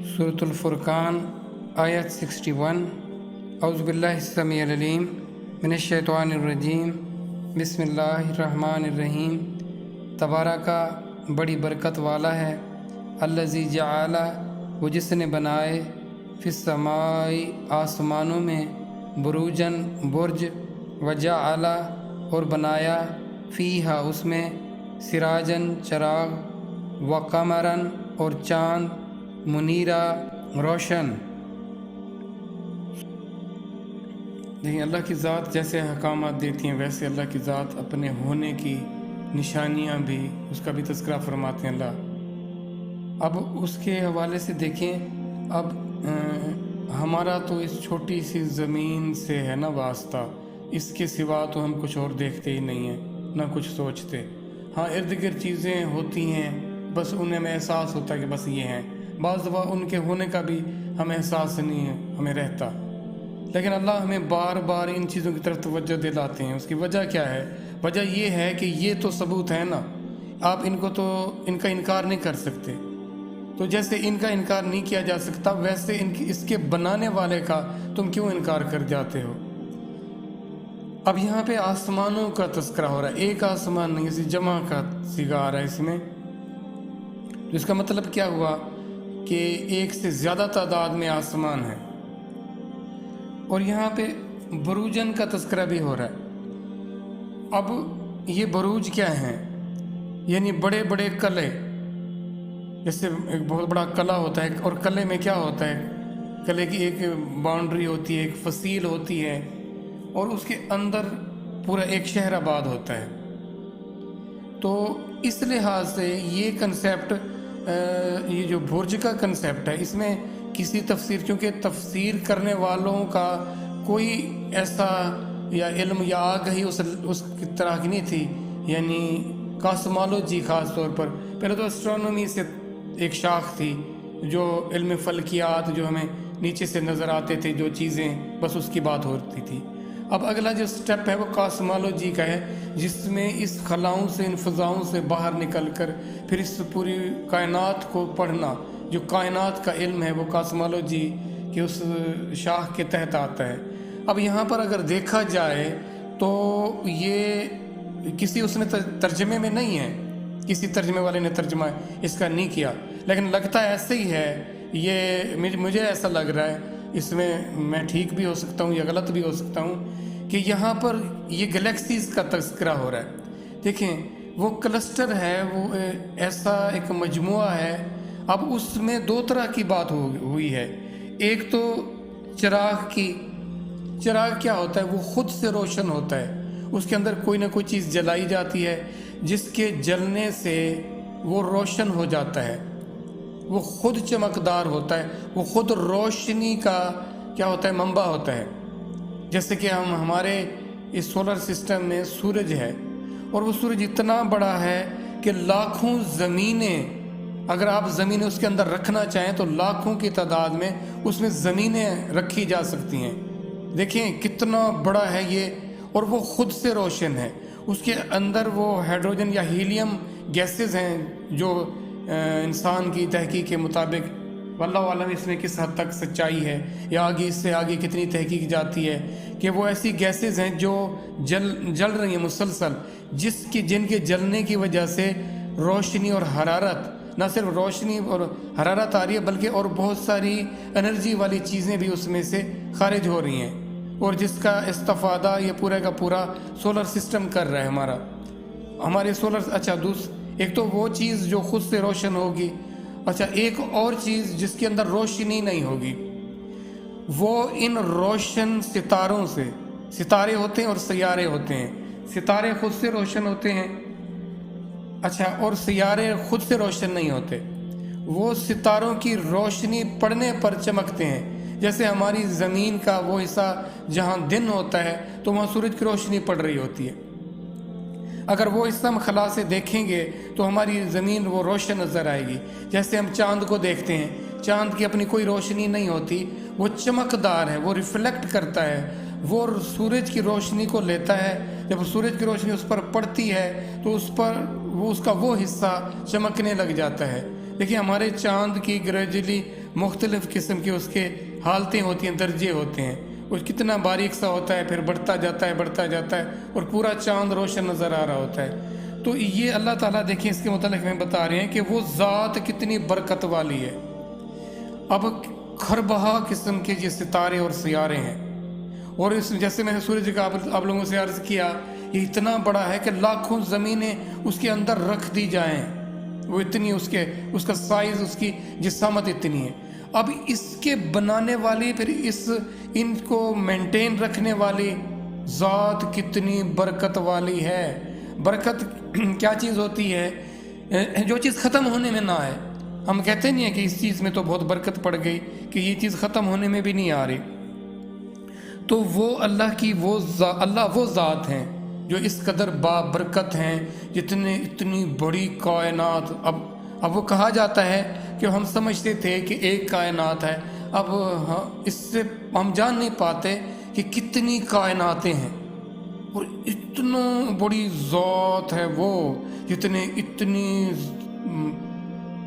سورۃ الفرقان آیت 61۔ اعوذ باللہ السمیع العلیم من الشیطان الرجیم، بسم اللہ الرحمن الرحیم۔ تبارکہ بڑی برکت والا ہے، الذی جعل وہ جس نے بنائے، فی السماء آسمانوں میں، بروجن برج، وجعل اور بنایا، فیہا اس میں، سراجن چراغ، وقمرن اور چاند، منیرا روشن۔ دیکھیں اللہ کی ذات جیسے احکامات دیتی ہیں ویسے اللہ کی ذات اپنے ہونے کی نشانیاں بھی، اس کا بھی تذکرہ فرماتے ہیں اللہ۔ اب اس کے حوالے سے دیکھیں، اب ہمارا تو اس چھوٹی سی زمین سے ہے نا واسطہ، اس کے سوا تو ہم کچھ اور دیکھتے ہی نہیں ہیں، نہ کچھ سوچتے۔ ہاں ارد گرد چیزیں ہوتی ہیں، بس انہیں ہمیں احساس ہوتا ہے کہ بس یہ ہیں، بعض دفعہ ان کے ہونے کا بھی ہمیں احساس نہیں ہے، ہمیں رہتا۔ لیکن اللہ ہمیں بار بار ان چیزوں کی طرف توجہ دلاتے ہیں۔ اس کی وجہ کیا ہے؟ وجہ یہ ہے کہ یہ تو ثبوت ہے نا، آپ ان کا انکار نہیں کر سکتے۔ تو جیسے ان کا انکار نہیں کیا جا سکتا، ویسے اس کے بنانے والے کا تم کیوں انکار کر جاتے ہو؟ اب یہاں پہ آسمانوں کا تذکرہ ہو رہا ہے، ایک آسمان نہیں، اسی جمع کا صیغہ آ رہا ہے اس میں۔ تو اس کا مطلب کیا ہوا کہ ایک سے زیادہ تعداد میں آسمان ہے۔ اور یہاں پہ بروجن کا تذکرہ بھی ہو رہا ہے۔ اب یہ بروج کیا ہیں؟ یعنی بڑے بڑے قلعے، جیسے ایک بہت بڑا قلعہ ہوتا ہے، اور قلعے میں کیا ہوتا ہے؟ قلعے کی ایک باؤنڈری ہوتی ہے، ایک فصیل ہوتی ہے، اور اس کے اندر پورا ایک شہر آباد ہوتا ہے۔ تو اس لحاظ سے یہ کنسیپٹ، یہ جو برج کا کنسیپٹ ہے، اس میں کسی تفسیر، چونکہ تفسیر کرنے والوں کا کوئی ایسا یا علم یا آگہی اس کی طرح کی نہیں تھی، یعنی کاسمالوجی خاص طور پر۔ پہلے تو اسٹرانومی سے ایک شاخ تھی، جو علم فلکیات، جو ہمیں نیچے سے نظر آتے تھے جو چیزیں، بس اس کی بات ہوتی تھی۔ اب اگلا جو سٹیپ ہے وہ کاسمالوجی کا ہے، جس میں اس خلاؤں سے، ان فضاؤں سے باہر نکل کر پھر اس پوری کائنات کو پڑھنا، جو کائنات کا علم ہے وہ کاسمالوجی کے اس شاخ کے تحت آتا ہے۔ اب یہاں پر اگر دیکھا جائے تو یہ کسی اس نے ترجمے میں نہیں ہے، کسی ترجمے والے نے ترجمہ اس کا نہیں کیا، لیکن لگتا ہے ایسے ہی ہے۔ یہ مجھے ایسا لگ رہا ہے، اس میں ٹھیک بھی ہو سکتا ہوں یا غلط بھی ہو سکتا ہوں، کہ یہاں پر یہ گلیکسیز کا تذکرہ ہو رہا ہے۔ دیکھیں وہ کلسٹر ہے، وہ ایسا ایک مجموعہ ہے۔ اب اس میں دو طرح کی بات ہوئی ہے۔ ایک تو چراغ کی، چراغ کیا ہوتا ہے؟ وہ خود سے روشن ہوتا ہے، اس کے اندر کوئی نہ کوئی چیز جلائی جاتی ہے، جس کے جلنے سے وہ روشن ہو جاتا ہے، وہ خود چمکدار ہوتا ہے، وہ خود روشنی کا کیا ہوتا ہے؟ منبع ہوتا ہے۔ جیسے کہ ہمارے اس سولر سسٹم میں سورج ہے، اور وہ سورج اتنا بڑا ہے کہ لاکھوں زمینیں، اگر آپ زمینیں اس کے اندر رکھنا چاہیں تو لاکھوں کی تعداد میں اس میں زمینیں رکھی جا سکتی ہیں۔ دیکھیں کتنا بڑا ہے یہ، اور وہ خود سے روشن ہے۔ اس کے اندر وہ ہائیڈروجن یا ہیلیم گیسز ہیں، جو انسان کی تحقیق کے مطابق، واللہ عالم اس میں کس حد تک سچائی ہے، یا آگے اس سے آگے کتنی تحقیق جاتی ہے، کہ وہ ایسی گیسز ہیں جو جل رہی ہیں مسلسل، جن کے جلنے کی وجہ سے روشنی اور حرارت، نہ صرف روشنی اور حرارت آ رہی ہے بلکہ اور بہت ساری انرجی والی چیزیں بھی اس میں سے خارج ہو رہی ہیں، اور جس کا استفادہ یہ پورا کا پورا سولر سسٹم کر رہا ہے ہمارے سولر۔ اچھا ایک تو وہ چیز جو خود سے روشن ہوگی، اچھا ایک اور چیز جس کے اندر روشنی نہیں ہوگی، وہ ان روشن ستاروں سے، ستارے ہوتے ہیں اور سیارے ہوتے ہیں۔ ستارے خود سے روشن ہوتے ہیں، اچھا، اور سیارے خود سے روشن نہیں ہوتے، وہ ستاروں کی روشنی پڑنے پر چمکتے ہیں۔ جیسے ہماری زمین کا وہ حصہ جہاں دن ہوتا ہے تو وہاں سورج کی روشنی پڑ رہی ہوتی ہے، اگر وہ حصہ ہم خلا سے دیکھیں گے تو ہماری زمین وہ روشن نظر آئے گی۔ جیسے ہم چاند کو دیکھتے ہیں، چاند کی اپنی کوئی روشنی نہیں ہوتی، وہ چمکدار ہے، وہ ریفلیکٹ کرتا ہے، وہ سورج کی روشنی کو لیتا ہے۔ جب سورج کی روشنی اس پر پڑتی ہے تو اس کا وہ حصہ چمکنے لگ جاتا ہے۔ دیکھیں ہمارے چاند کی گریجولی مختلف قسم کی اس کے حالتیں ہوتی ہیں، درجے ہوتے ہیں، وہ کتنا باریک سا ہوتا ہے، پھر بڑھتا جاتا ہے اور پورا چاند روشن نظر آ رہا ہوتا ہے۔ تو یہ اللہ تعالیٰ دیکھیں اس کے متعلق ہمیں بتا رہے ہیں کہ وہ ذات کتنی برکت والی ہے۔ اب خربہا قسم کے یہ ستارے اور سیارے ہیں، اور اس جیسے میں نے سورج کا آپ لوگوں سے عرض کیا، یہ اتنا بڑا ہے کہ لاکھوں زمینیں اس کے اندر رکھ دی جائیں، وہ اتنی اس کا سائز، اس کی جسامت اتنی ہے۔ اب اس کے بنانے والی، پھر ان کو مینٹین رکھنے والی ذات کتنی برکت والی ہے۔ برکت کیا چیز ہوتی ہے؟ جو چیز ختم ہونے میں نہ آئے۔ ہم کہتے نہیں ہیں کہ اس چیز میں تو بہت برکت پڑ گئی، کہ یہ چیز ختم ہونے میں بھی نہیں آ رہی۔ تو وہ اللہ وہ ذات ہیں جو اس قدر بابرکت ہیں، اتنی بڑی کائنات۔ اب وہ کہا جاتا ہے کہ ہم سمجھتے تھے کہ ایک کائنات ہے، اب اس سے ہم جان نہیں پاتے کہ کتنی کائناتیں ہیں، اور اتنا بڑی ذات ہے وہ، اتنی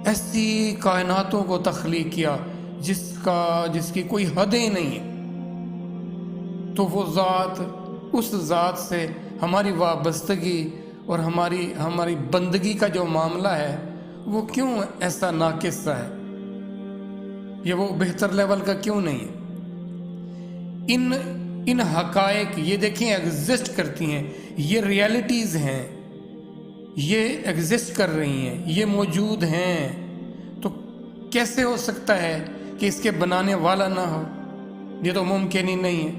ایسی کائناتوں کو تخلیق کیا جس کی کوئی حدیں نہیں ہے۔ تو وہ ذات، اس ذات سے ہماری وابستگی اور ہماری بندگی کا جو معاملہ ہے وہ کیوں ایسا ناقص سا ہے؟ یہ وہ بہتر لیول کا کیوں نہیں ہے؟ ان حقائق یہ دیکھیں ایگزسٹ کرتی ہیں، یہ ریالٹیز ہیں، یہ ایگزسٹ کر رہی ہیں، یہ موجود ہیں، تو کیسے ہو سکتا ہے کہ اس کے بنانے والا نہ ہو؟ یہ تو ممکن ہی نہیں ہے۔